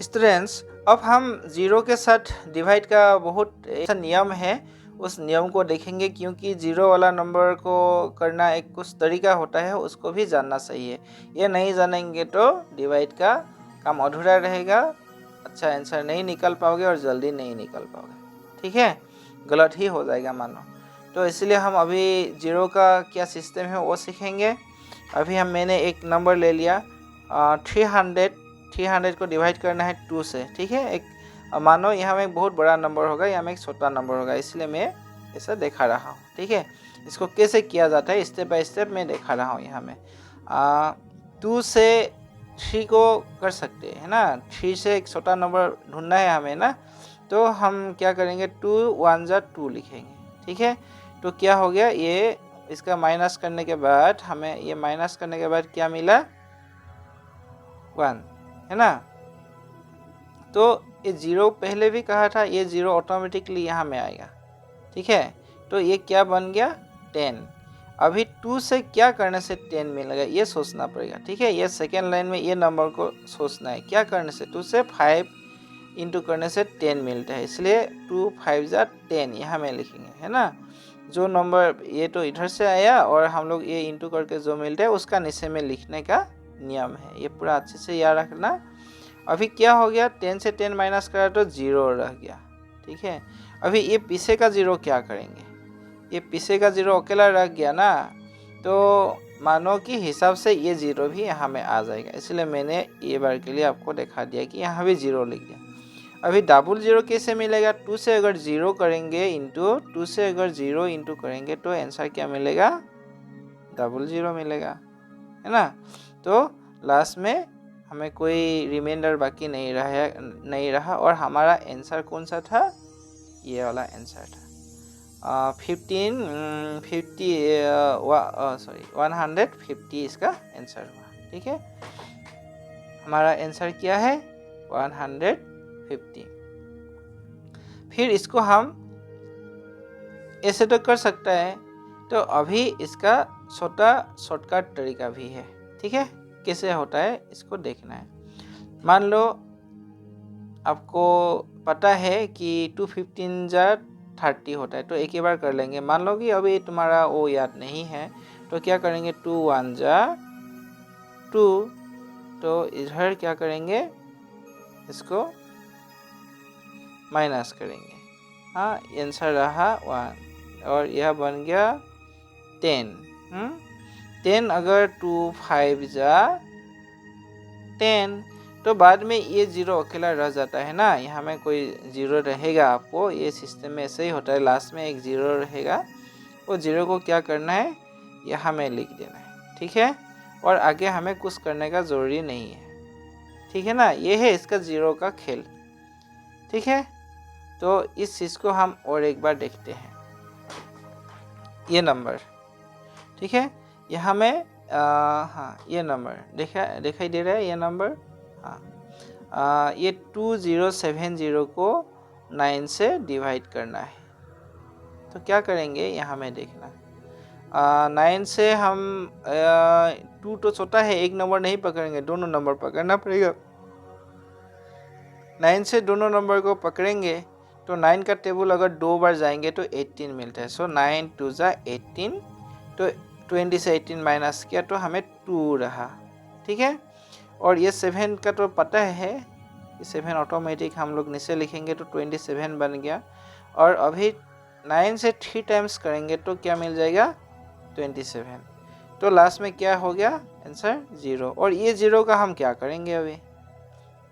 Students, अब हम zero के साथ डिवाइड का बहुत ऐसा नियम है, उस नियम को देखेंगे, क्योंकि जीरो वाला नंबर को करना एक कुछ तरीका होता है, उसको भी जानना चाहिए। ये नहीं जानेंगे तो डिवाइड का काम अधूरा रहेगा, अच्छा आंसर नहीं निकाल पाओगे और जल्दी नहीं निकाल पाओगे। ठीक है, गलत ही हो जाएगा मानो। तो इसलिए हम अभी जीरो का क्या सिस्टम है वो सीखेंगे। अभी मैंने एक नंबर ले लिया 300 को डिवाइड करना है 2 से। ठीक है, एक मानो यहाँ में एक बहुत बड़ा नंबर होगा, यहाँ में एक छोटा नंबर होगा, इसलिए मैं ऐसा दिखा रहा हूँ। ठीक है, इसको कैसे किया जाता है स्टेप बाय स्टेप मैं दिखा रहा हूँ। यहाँ में 2 से 3 को कर सकते हैं ना, 3 से एक छोटा नंबर ढूंढना है हमें ना, तो हम क्या करेंगे 2 1 जा 2 लिखेंगे। ठीक है, तो क्या हो गया, ये इसका माइनस करने के बाद हमें ये माइनस करने के बाद क्या मिला 1 है ना। तो ये जीरो पहले भी कहा था, ये जीरो ऑटोमेटिकली यहाँ में आएगा। ठीक है, तो ये क्या बन गया 10। अभी 2 से क्या करने से 10 मिलेगा ये सोचना पड़ेगा। ठीक है, ये सेकेंड लाइन में ये नंबर को सोचना है, क्या करने से 2 से 5 इंटू करने से 10 मिलता है, इसलिए 2 5 जा 10 यहाँ में लिखेंगे, है ना। जो नंबर ये तो इधर से आया और हम लोग ये इंटू करके जो मिलता है उसका नीचे में लिखने का नियम है, ये पूरा अच्छे से याद रखना। अभी क्या हो गया 10 से 10 माइनस करा तो 0 रह गया। ठीक है, अभी ये पीछे का 0 क्या करेंगे, ये पीछे का 0 अकेला रह गया ना, तो मानो कि हिसाब से ये 0 भी यहाँ में आ जाएगा, इसलिए मैंने ये बार के लिए आपको दिखा दिया कि यहाँ भी 0 लिख दिया। अभी डबल 0 कैसे मिलेगा, 2 से अगर 0 करेंगे इंटू 2 से अगर 0 इंटू करेंगे तो आंसर क्या मिलेगा, डबल 0 मिलेगा, है ना। तो लास्ट में हमें कोई रिमाइंडर बाकी नहीं रहा और हमारा आंसर कौन सा था, ये वाला आंसर था 150 इसका आंसर हुआ। ठीक है, हमारा आंसर क्या है 150। फिर इसको हम ऐसे तो कर सकता है, तो अभी इसका छोटा शॉर्टकट तरीका भी है। ठीक है, कैसे होता है इसको देखना है। मान लो आपको पता है कि 215 जा 30 होता है, तो एक ही बार कर लेंगे। मान लो कि अभी तुम्हारा वो याद नहीं है, तो क्या करेंगे 2 1 जा 2, तो इधर क्या करेंगे इसको माइनस करेंगे। हाँ, आंसर रहा 1 और यह बन गया 10। 10 अगर 2 5 जा 10, तो बाद में ये 0 अकेला रह जाता है ना, यहाँ में कोई 0 रहेगा, आपको ये सिस्टम में ऐसे ही होता है, लास्ट में एक 0 रहेगा, वो 0 को क्या करना है यहाँ में लिख देना है। ठीक है, और आगे हमें कुछ करने का ज़रूरी नहीं है। ठीक है ना, ये है इसका 0 का खेल। ठीक है, तो इस चीज़ को हम और एक बार देखते हैं, ये नंबर। ठीक है, यहाँ में हाँ ये नंबर दिखाई दे रहा है, ये नंबर हाँ ये 2070 को 9 से डिवाइड करना है। तो क्या करेंगे यहाँ में देखना, 9 से हम 2 तो छोटा है, एक नंबर नहीं पकड़ेंगे, दोनों नंबर पकड़ना पड़ेगा। 9 से दोनों नंबर को पकड़ेंगे तो 9 का टेबल अगर 2 बार जाएंगे तो 18 मिलता है। सो 9 2 जा 18, तो 20 से 18 माइनस किया तो हमें 2 रहा। ठीक है, और ये 7 का तो पता है, ये 7 ऑटोमेटिक हम लोग नीचे लिखेंगे तो 27 बन गया। और अभी 9 से 3 टाइम्स करेंगे तो क्या मिल जाएगा 27। तो लास्ट में क्या हो गया आंसर 0। और ये 0 का हम क्या करेंगे, अभी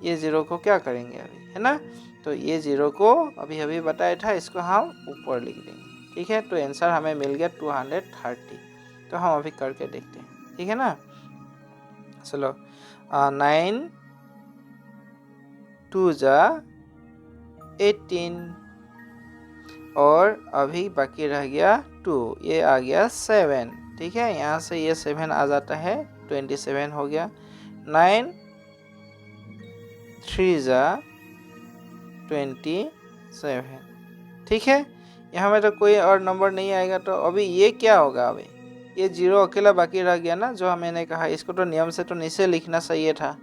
ये 0 को क्या करेंगे अभी, है ना। तो ये 0 को अभी बताया था, इसको हम ऊपर लिख देंगे। ठीक है, तो आंसर हमें मिल गया 230। तो हम अभी करके देखते हैं। ठीक है ना, चलो 9 2 जा 18 और अभी बाकी रह गया 2, ये आ गया 7। ठीक है, यहाँ से ये 7 आ जाता है, 27 हो गया। 9 3 जा 27। ठीक है, यहाँ में तो कोई और नंबर नहीं आएगा, तो अभी ये क्या होगा, अभी ये 0 अकेला बाकी रह गया ना, जो मैंने कहा इसको तो नियम से तो नीचे लिखना चाहिए था।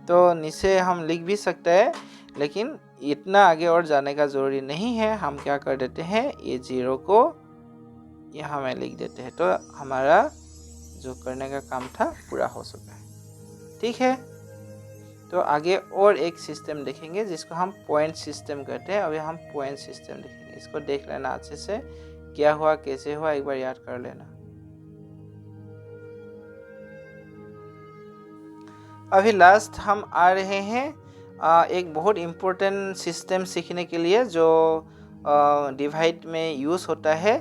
तो नीचे हम लिख भी सकते हैं, लेकिन इतना आगे और जाने का ज़रूरी नहीं है। हम क्या कर देते हैं, ये 0 को यहाँ में लिख देते हैं, तो हमारा जो करने का काम था पूरा हो चुका है। ठीक है, तो आगे और एक सिस्टम देखेंगे जिसको हम पॉइंट सिस्टम कहते हैं। अभी हम पॉइंट सिस्टम देखेंगे। इसको देख लेना अच्छे से, क्या हुआ कैसे हुआ एक बार याद कर लेना। अभी लास्ट हम आ रहे हैं एक बहुत इम्पोर्टेंट सिस्टम सीखने के लिए जो डिवाइड में यूज़ होता है,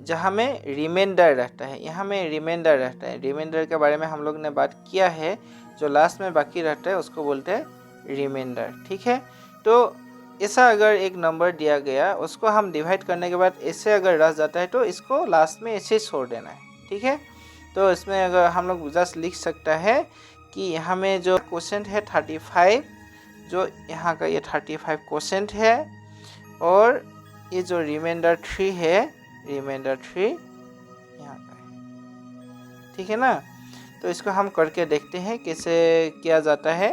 जहाँ में रिमाइंडर रहता है। यहाँ में रिमाइंडर रहता है। रिमाइंडर के बारे में हम लोग ने बात किया है। जो लास्ट में बाकी रहता है उसको बोलते हैं रिमाइंडर। ठीक है, तो ऐसा अगर एक नंबर दिया गया, उसको हम डिवाइड करने के बाद ऐसे अगर रह जाता है तो इसको लास्ट में ऐसे छोड़ देना है। ठीक है, तो इसमें अगर हम लोग जस्ट लिख सकता है कि यहाँ में जो क्वोशेंट है 35, जो यहाँ का ये 35 क्वोशेंट है, और ये जो रिमाइंडर 3 है, रिमाइंडर 3 यहाँ का है। ठीक है ना, तो इसको हम करके देखते हैं कैसे किया जाता है।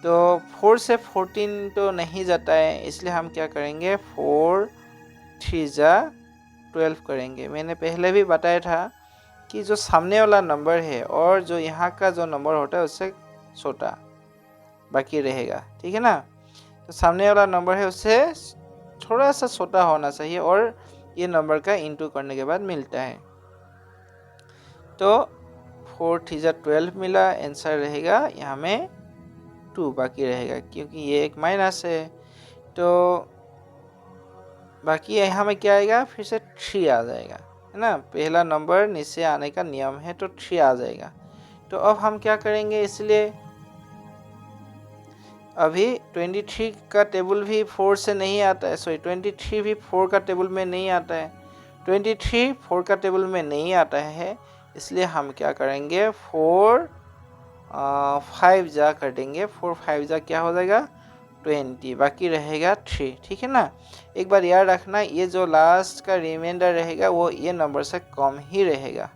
तो 4 से 14 तो नहीं जाता है, इसलिए हम क्या करेंगे, 4 3 जा 12 करेंगे। मैंने पहले भी बताया था कि जो सामने वाला नंबर है और जो यहाँ का जो नंबर होता है उससे छोटा बाकी रहेगा। ठीक है ना, तो सामने वाला नंबर है उससे थोड़ा सा छोटा होना चाहिए और ये नंबर का इंटू करने के बाद मिलता है। तो 4 3 जा 12 मिला, आंसर रहेगा यहाँ में 2 बाकी रहेगा, क्योंकि ये एक माइनस है। तो बाकी यहाँ में क्या आएगा, फिर से 3 आ जाएगा, है ना। पहला नंबर नीचे आने का नियम है, तो 3 आ जाएगा। तो अब हम क्या करेंगे, इसलिए अभी 23 का टेबल भी 4 से नहीं आता है, सॉरी 23 भी 4 का टेबल में नहीं आता है। 23 4 का टेबल में नहीं आता है, इसलिए हम क्या करेंगे, 4 5 जा कर देंगे। 4 5 जा क्या हो जाएगा, 20, बाकी रहेगा 3। ठीक है ना, एक बार याद रखना, ये जो लास्ट का रिमाइंडर रहेगा वो ये नंबर से कम ही रहेगा,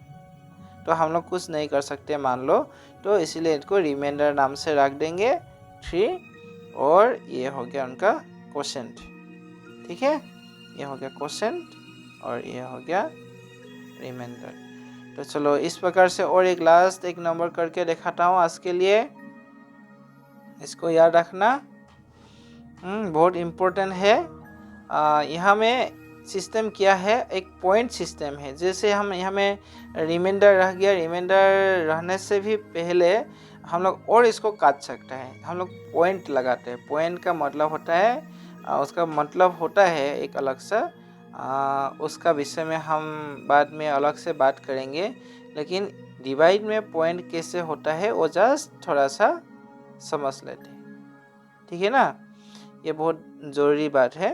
तो हम लोग कुछ नहीं कर सकते मान लो, तो इसीलिए इसको रिमाइंडर नाम से रख देंगे 3, और ये हो गया उनका क्वोशेंट। ठीक है, ये हो गया क्वोशेंट और ये हो गया रिमाइंडर। तो चलो इस प्रकार से और एक लास्ट एक नंबर करके दिखाता हूँ आज के लिए। इसको याद रखना, बहुत इम्पोर्टेंट है। यहाँ में सिस्टम क्या है, एक पॉइंट सिस्टम है। जैसे हम यहाँ में रिमाइंडर रह गया, रिमाइंडर रहने से भी पहले हम लोग और इसको काट सकते हैं। हम लोग पॉइंट लगाते हैं। पॉइंट का मतलब होता है, उसका मतलब होता है एक अलग सा, उसका विषय में हम बाद में अलग से बात करेंगे। लेकिन डिवाइड में पॉइंट कैसे होता है वो जस्ट थोड़ा सा समझ लेते हैं। ठीक है ना, ये बहुत ज़रूरी बात है।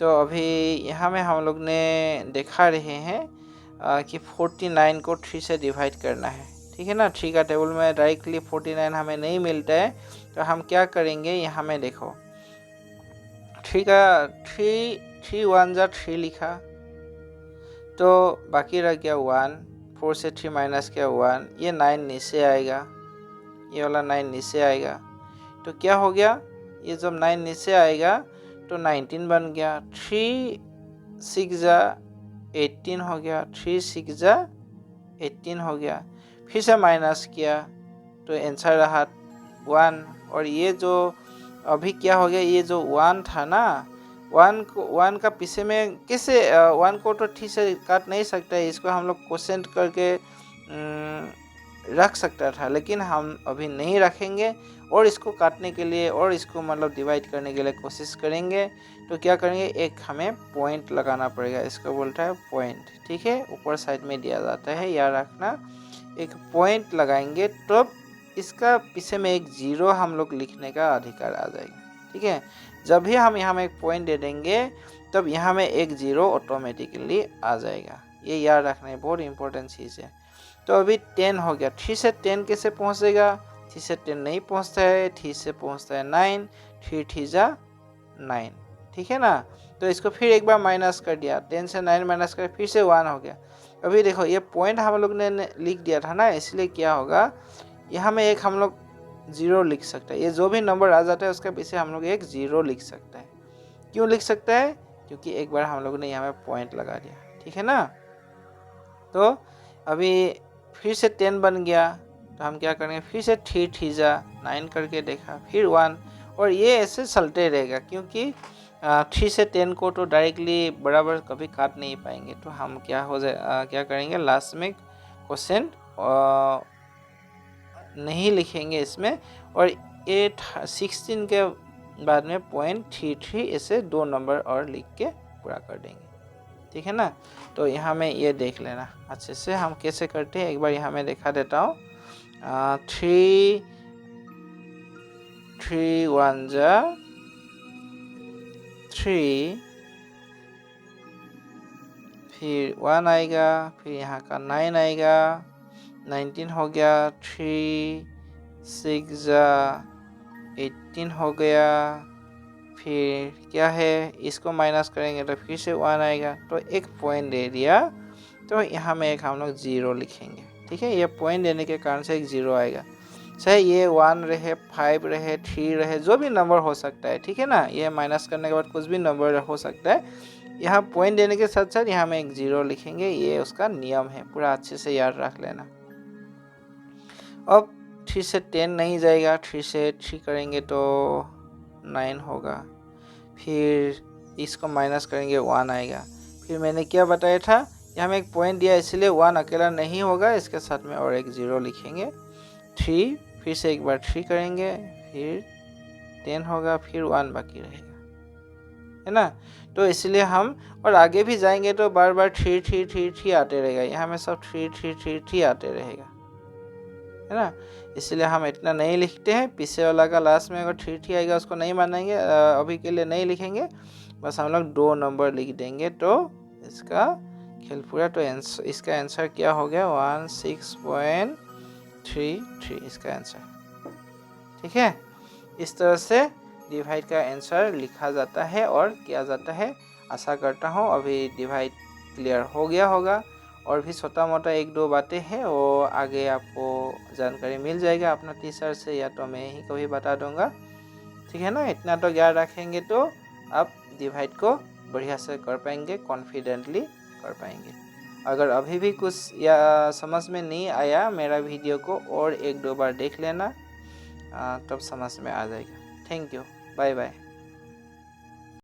तो अभी यहाँ में हम लोग ने देखा रहे हैं कि 49 को 3 से डिवाइड करना है। ठीक है ना, 3 का टेबल में डायरेक्टली 49 हमें नहीं मिलता है, तो हम क्या करेंगे, यहाँ में देखो 3 का 3 1 जा 3 लिखा, तो बाकी रह गया 1। 4 से 3 माइनस किया 1, ये 9 नीचे आएगा, ये वाला 9 नीचे आएगा। तो क्या हो गया, ये जब 9 नीचे आएगा तो 19 बन गया। 3 6 जा 18 हो गया, 3 6 जा 18 हो गया। फिर से माइनस किया तो आंसर रहा 1। और ये जो अभी क्या हो गया, ये जो 1 था ना, 1 का पीछे में कैसे, 1 को तो ठीक से काट नहीं सकता है, इसको हम लोग क्वोशेंट करके रख सकता था, लेकिन हम अभी नहीं रखेंगे और इसको काटने के लिए और इसको मतलब डिवाइड करने के लिए कोशिश करेंगे। तो क्या करेंगे, एक हमें पॉइंट लगाना पड़ेगा, इसको बोलता है पॉइंट। ठीक है, ऊपर साइड में दिया जाता है, याद रखना। एक पॉइंट लगाएंगे तो इसका पीछे में एक 0 हम लोग लिखने का अधिकार आ जाएगा। ठीक है, जब भी हम यहाँ में एक पॉइंट दे देंगे तब यहाँ में एक 0 ऑटोमेटिकली आ जाएगा। ये याद रखना है, बहुत इंपॉर्टेंट चीज़ है। तो अभी 10 हो गया। 3 से 10 कैसे पहुँचेगा, 3 से 10 नहीं पहुँचता है, 3 से पहुँचता है 9, 3 3 जा 9। ठीक है ना, तो इसको फिर एक बार माइनस कर दिया, 10 से 9 माइनस कर फिर से 1 हो गया। अभी देखो ये पॉइंट हम लोग ने लिख दिया था ना, इसलिए क्या होगा, यहाँ में एक हम लोग 0 लिख सकता है। ये जो भी नंबर आ जाता है उसके पीछे हम लोग एक 0 लिख सकता है। क्यों लिख सकता है? क्योंकि एक बार हम लोगों ने यहाँ पे पॉइंट लगा दिया, ठीक है ना। तो अभी फिर से 10 बन गया, तो हम क्या करेंगे, फिर से 3 3 जा 9 करके देखा, फिर 1, और ये ऐसे चलते रहेगा क्योंकि 3 से 10 को तो डायरेक्टली बराबर कभी काट नहीं पाएंगे। तो हम क्या करेंगे, लास्ट में क्वेश्चन नहीं लिखेंगे इसमें, और 16 के बाद में 0.33 ऐसे 2 नंबर और लिख के पूरा कर देंगे, ठीक है ना। तो यहाँ में ये देख लेना अच्छे से हम कैसे करते हैं, एक बार यहाँ में दिखा देता हूँ। 3 3 1 जा 3, फिर 1 आएगा, फिर यहाँ का 9 आएगा, 19 हो गया, 3 6 जा 18 हो गया, फिर क्या है, इसको माइनस करेंगे तो फिर से 1 आएगा, तो एक पॉइंट दे दिया, तो यहाँ में एक हम लोग 0 लिखेंगे, ठीक है। ये पॉइंट देने के कारण से एक 0 आएगा, चाहे ये 1 रहे, 5 रहे, 3 रहे, जो भी नंबर हो सकता है, ठीक है ना। ये माइनस करने के बाद कुछ भी नंबर हो सकता है, यहाँ पॉइंट देने के साथ साथ यहाँ में एक 0 लिखेंगे, ये उसका नियम है, पूरा अच्छे से याद रख लेना। अब 3 से 10 नहीं जाएगा, 3 से 3 करेंगे तो 9 होगा, फिर इसको माइनस करेंगे 1 आएगा, फिर मैंने क्या बताया था, यहाँ में एक पॉइंट दिया इसलिए 1 अकेला नहीं होगा, इसके साथ में और एक 0 लिखेंगे, 3, फिर से एक बार 3 करेंगे, फिर 10 होगा, फिर 1 बाकी रहेगा, है ना। तो इसलिए हम और आगे भी जाएंगे तो बार बार 3 3 3 3 आते रहेगा, यहाँ में सब 3 3 3 3 आते रहेगा, है ना। इसलिए हम इतना नहीं लिखते हैं, पीछे वाला का लास्ट में अगर 3 3 आएगा उसको नहीं मानेंगे, अभी के लिए नहीं लिखेंगे, बस हम लोग 2 नंबर लिख देंगे, तो इसका खेल पूरा। तो इसका आंसर क्या हो गया, 16.33 इसका आंसर, ठीक है। इस तरह से डिवाइड का आंसर लिखा जाता है और किया जाता है। आशा करता हूँ अभी डिवाइड क्लियर हो गया होगा, और भी छोटा मोटा 1-2 बातें हैं वो आगे आपको जानकारी मिल जाएगा अपना टीचर से, या तो मैं ही कभी बता दूंगा, ठीक है ना। इतना तो ज्ञान रखेंगे तो आप डिवाइड को बढ़िया से कर पाएंगे, कॉन्फिडेंटली कर पाएंगे। अगर अभी भी कुछ या समझ में नहीं आया, मेरा वीडियो को और 1-2 बार देख लेना, तब समझ में आ जाएगा। Thank you, bye bye.